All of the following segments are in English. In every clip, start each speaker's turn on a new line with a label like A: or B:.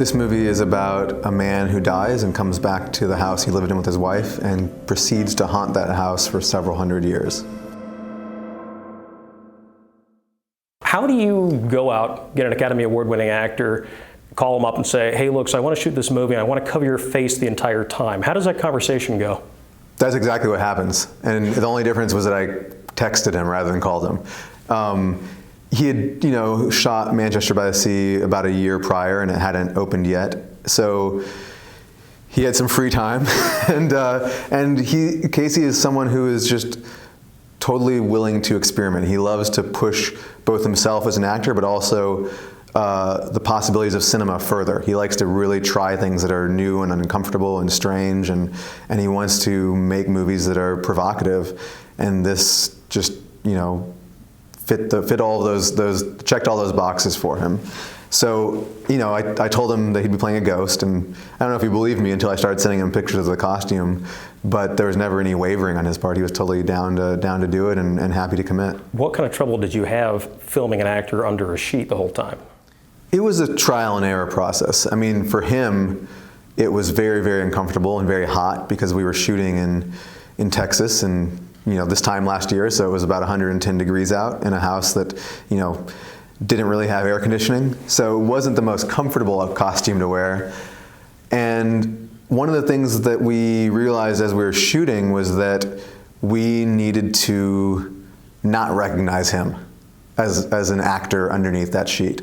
A: This movie is about a man who dies and comes back to the house he lived in with his wife and proceeds to haunt that house for several hundred years.
B: How do you go out, get an Academy Award-winning actor, call them up and say, hey, look, so I want to shoot this movie and I want to cover your face the entire time? How does that conversation go?
A: That's exactly what happens. And the only difference was that I texted him rather than called him. He had, shot Manchester by the Sea about a year prior, and it hadn't opened yet. So he had some free time, and Casey is someone who is just totally willing to experiment. He loves to push both himself as an actor, but also the possibilities of cinema further. He likes to really try things that are new and uncomfortable and strange, and he wants to make movies that are provocative. And this just, fit all of those checked all those boxes for him. So, I told him that he'd be playing a ghost, and I don't know if he believed me until I started sending him pictures of the costume, but there was never any wavering on his part. He was totally down to do it and happy to commit.
B: What kind of trouble did you have filming an actor under a sheet the whole time?
A: It was a trial and error process. I mean, for him, it was very, very uncomfortable and very hot because we were shooting in Texas, and this time last year, so it was about 110 degrees out in a house that, didn't really have air conditioning. So it wasn't the most comfortable costume to wear. And one of the things that we realized as we were shooting was that we needed to not recognize him as an actor underneath that sheet.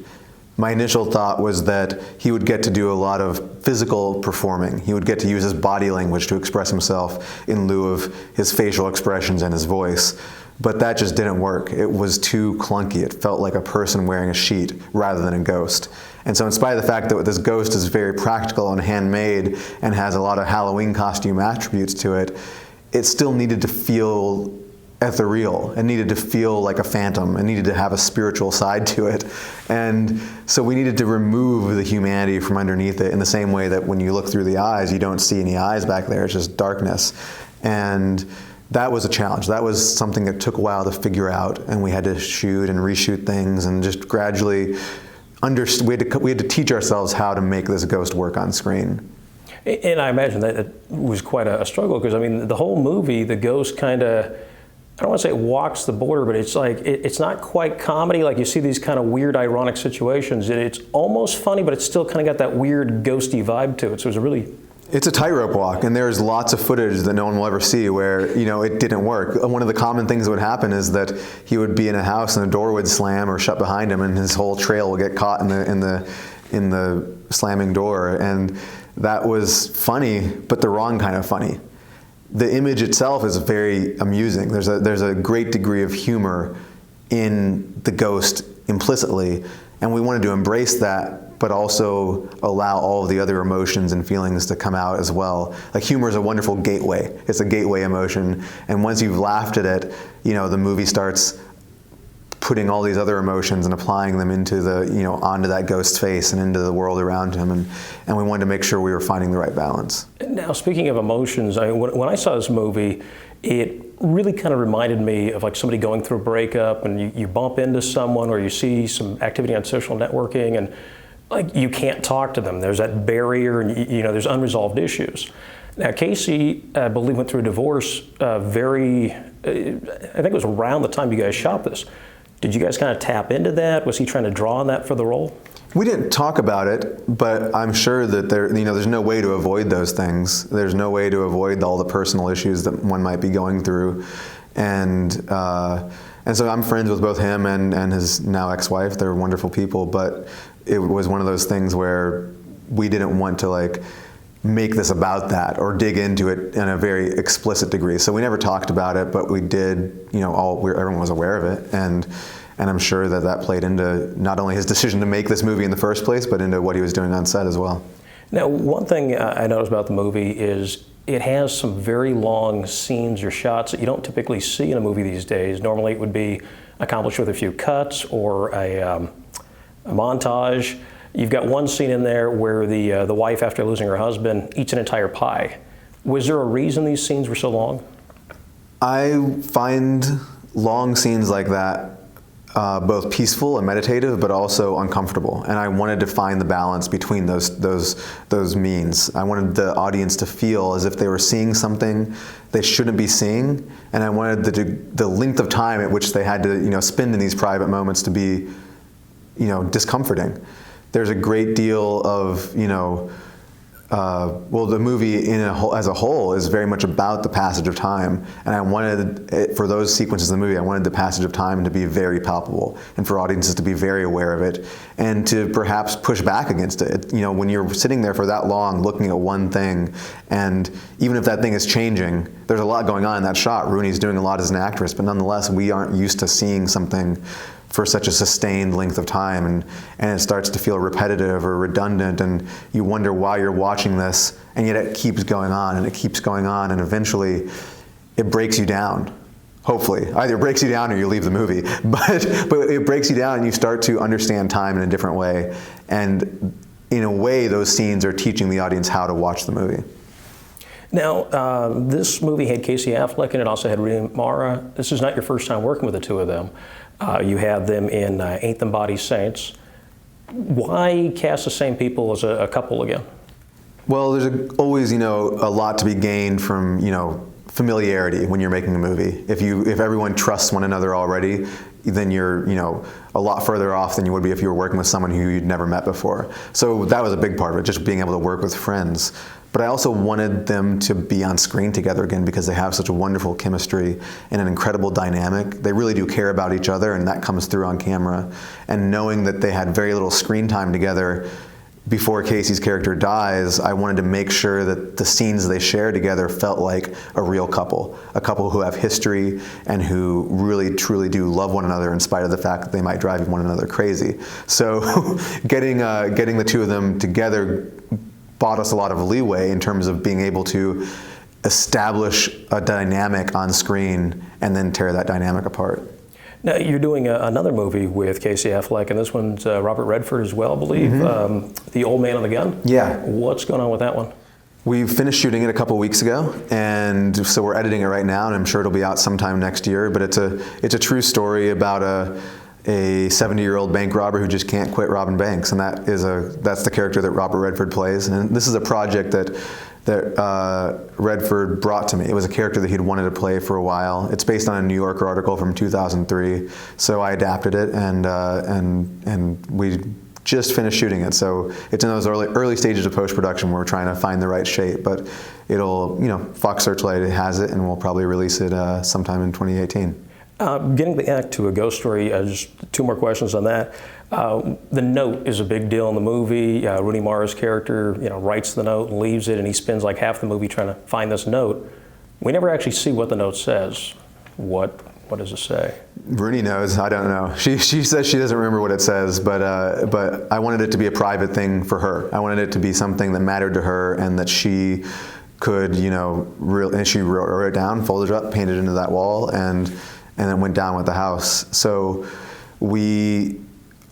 A: My initial thought was that he would get to do a lot of physical performing. He would get to use his body language to express himself in lieu of his facial expressions and his voice. But that just didn't work. It was too clunky. It felt like a person wearing a sheet rather than a ghost. And so in spite of the fact that this ghost is very practical and handmade and has a lot of Halloween costume attributes to it, it still needed to feel ethereal. It needed to feel like a phantom. It needed to have a spiritual side to it. And so we needed to remove the humanity from underneath it in the same way that when you look through the eyes, you don't see any eyes back there. It's just darkness. And that was a challenge. That was something that took a while to figure out, and we had to shoot and reshoot things and just gradually we had to teach ourselves how to make this ghost work on screen.
B: And I imagine that it was quite a struggle, because I mean, the whole movie, the ghost kind of, I don't want to say it walks the border, but it's like, it's not quite comedy. Like you see these kind of weird, ironic situations. It's almost funny, but it's still kind of got that weird, ghosty vibe to it. So it's a
A: tightrope walk, and there's lots of footage that no one will ever see where, it didn't work. One of the common things that would happen is that he would be in a house and the door would slam or shut behind him, and his whole trail would get caught in the slamming door. And that was funny, but the wrong kind of funny. The image itself is very amusing. There's a great degree of humor in the ghost implicitly, and we wanted to embrace that, but also allow all of the other emotions and feelings to come out as well. Like, humor is a wonderful gateway. It's a gateway emotion, and once you've laughed at it, the movie starts putting all these other emotions and applying them into onto that ghost's face and into the world around him, and we wanted to make sure we were finding the right balance.
B: Now, speaking of emotions, when I saw this movie, it really kind of reminded me of like somebody going through a breakup, and you bump into someone or you see some activity on social networking, and like you can't talk to them. There's that barrier, and there's unresolved issues. Now, Casey, I believe, went through a divorce I think it was around the time you guys shot this. Did you guys kind of tap into that? Was he trying to draw on that for the role?
A: We didn't talk about it, but I'm sure that there's no way to avoid those things. There's no way to avoid all the personal issues that one might be going through. And so I'm friends with both him and his now ex-wife. They're wonderful people, but it was one of those things where we didn't want to make this about that or dig into it in a very explicit degree. So we never talked about it, but we did, everyone was aware of it. And I'm sure that played into not only his decision to make this movie in the first place, but into what he was doing on set as well.
B: Now, one thing I noticed about the movie is it has some very long scenes or shots that you don't typically see in a movie these days. Normally it would be accomplished with a few cuts or a montage. You've got one scene in there where the wife, after losing her husband, eats an entire pie. Was there a reason these scenes were so long?
A: I find long scenes like that both peaceful and meditative, but also uncomfortable. And I wanted to find the balance between those means. I wanted the audience to feel as if they were seeing something they shouldn't be seeing, and I wanted the length of time at which they had to, spend in these private moments to be, discomforting. There's a great deal of, the movie as a whole is very much about the passage of time, and I wanted for those sequences in the movie, I wanted the passage of time to be very palpable, and for audiences to be very aware of it, and to perhaps push back against it. When you're sitting there for that long, looking at one thing, and even if that thing is changing, there's a lot going on in that shot. Rooney's doing a lot as an actress, but nonetheless, we aren't used to seeing something for such a sustained length of time, and it starts to feel repetitive or redundant, and you wonder why you're watching this, and yet it keeps going on, and it keeps going on, and eventually it breaks you down. Hopefully. Either it breaks you down or you leave the movie, but it breaks you down and you start to understand time in a different way, and in a way those scenes are teaching the audience how to watch the movie.
B: Now, this movie had Casey Affleck and it also had Rooney Mara. This is not your first time working with the two of them. You had them in Ain't Them Bodies Saints. Why cast the same people as a couple again?
A: Well, there's always, a lot to be gained from, familiarity when you're making a movie. If everyone trusts one another already, then you're, a lot further off than you would be if you were working with someone who you'd never met before. So that was a big part of it, just being able to work with friends. But I also wanted them to be on screen together again because they have such a wonderful chemistry and an incredible dynamic. They really do care about each other, and that comes through on camera. And knowing that they had very little screen time together before Casey's character dies, I wanted to make sure that the scenes they share together felt like a real couple, a couple who have history and who really truly do love one another in spite of the fact that they might drive one another crazy. So getting the two of them together bought us a lot of leeway in terms of being able to establish a dynamic on screen and then tear that dynamic apart.
B: Now, you're doing another movie with Casey Affleck, and this one's Robert Redford as well, I believe. Mm-hmm. The Old Man and the Gun?
A: Yeah.
B: What's going on with that one?
A: We finished shooting it a couple weeks ago, and so we're editing it right now, and I'm sure it'll be out sometime next year. But it's a true story about a 70-year-old bank robber who just can't quit robbing banks, and that's the character that Robert Redford plays. And this is a project that Redford brought to me. It was a character that he'd wanted to play for a while. It's based on a New Yorker article from 2003, so I adapted it, and we just finished shooting it. So it's in those early stages of post-production where we're trying to find the right shape, but it'll, Fox Searchlight has it, and we'll probably release it sometime in 2018.
B: Getting back to A Ghost Story, just two more questions on that. The note is a big deal in the movie. Rooney Mara's character, writes the note and leaves it, and he spends like half the movie trying to find this note. We never actually see what the note says. What does it say? Rooney
A: knows. I don't know. She says she doesn't remember what it says, but I wanted it to be a private thing for her. I wanted it to be something that mattered to her and that she could, and she wrote it down, folded it up, painted it into that wall, and then went down with the house. So we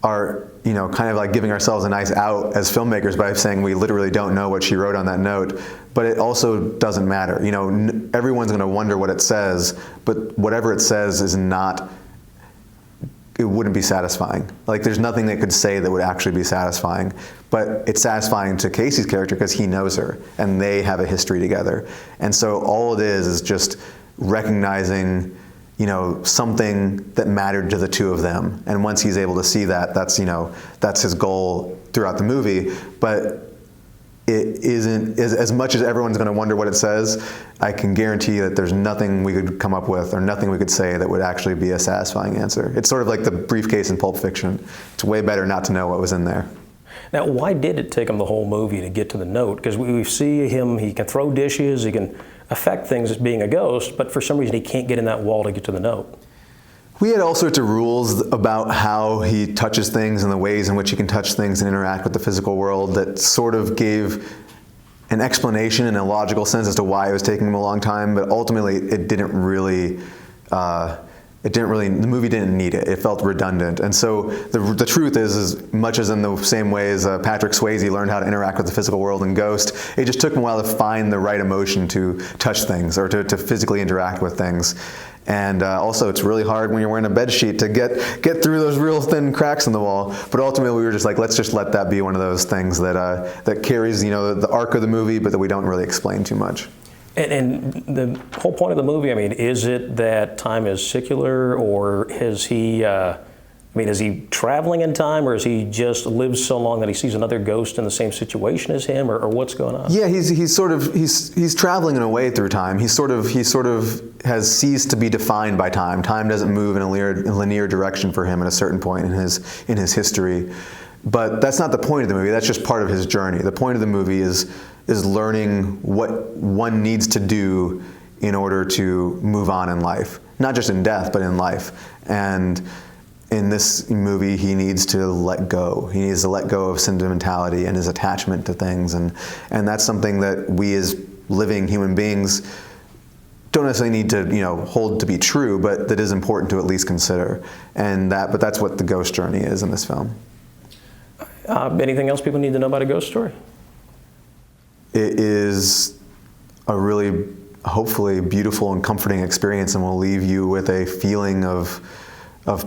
A: are, kind of like giving ourselves a nice out as filmmakers by saying we literally don't know what she wrote on that note, but it also doesn't matter. Everyone's going to wonder what it says, but whatever it says it wouldn't be satisfying. Like, there's nothing they could say that would actually be satisfying, but it's satisfying to Casey's character because he knows her and they have a history together. And so all it is just recognizing something that mattered to the two of them. And once he's able to see that, that's his goal throughout the movie. But it isn't, as much as everyone's going to wonder what it says, I can guarantee that there's nothing we could come up with or nothing we could say that would actually be a satisfying answer. It's sort of like the briefcase in Pulp Fiction. It's way better not to know what was in there.
B: Now, why did it take him the whole movie to get to the note? Because we see him, he can throw dishes, he can affect things as being a ghost, but for some reason he can't get in that wall to get to the note.
A: We had all sorts of rules about how he touches things and the ways in which he can touch things and interact with the physical world that sort of gave an explanation in a logical sense as to why it was taking him a long time, but ultimately it didn't really, the movie didn't need it. It felt redundant. And so the truth is, as much as in the same way as Patrick Swayze learned how to interact with the physical world in Ghost, it just took him a while to find the right emotion to touch things or to physically interact with things. And also, it's really hard when you're wearing a bed sheet to get through those real thin cracks in the wall. But ultimately, we were just like, let's just let that be one of those things that carries, the arc of the movie, but that we don't really explain too much.
B: And the whole point of the movie, I mean, is it that time is secular, or is he, is he traveling in time, or is he just lived so long that he sees another ghost in the same situation as him, or what's going on?
A: Yeah, he's traveling in a way through time. He sort of has ceased to be defined by time. Time doesn't move in a linear direction for him at a certain point in his history. But that's not the point of the movie. That's just part of his journey. The point of the movie is learning what one needs to do in order to move on in life. Not just in death, but in life. And in this movie, he needs to let go. He needs to let go of sentimentality and his attachment to things. And that's something that we as living human beings don't necessarily need to, hold to be true, but that is important to at least consider. But that's what the ghost journey is in this film.
B: Anything else people need to know about A Ghost Story?
A: It is a really, hopefully, beautiful and comforting experience, and will leave you with a feeling of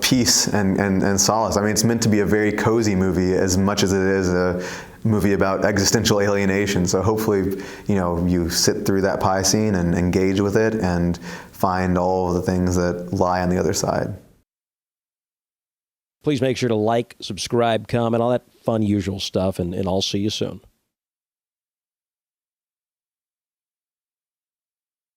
A: peace and solace. I mean, it's meant to be a very cozy movie as much as it is a movie about existential alienation. So hopefully, you sit through that pie scene and engage with it and find all of the things that lie on the other side.
C: Please make sure to like, subscribe, comment, all that fun, usual stuff, and I'll see you soon.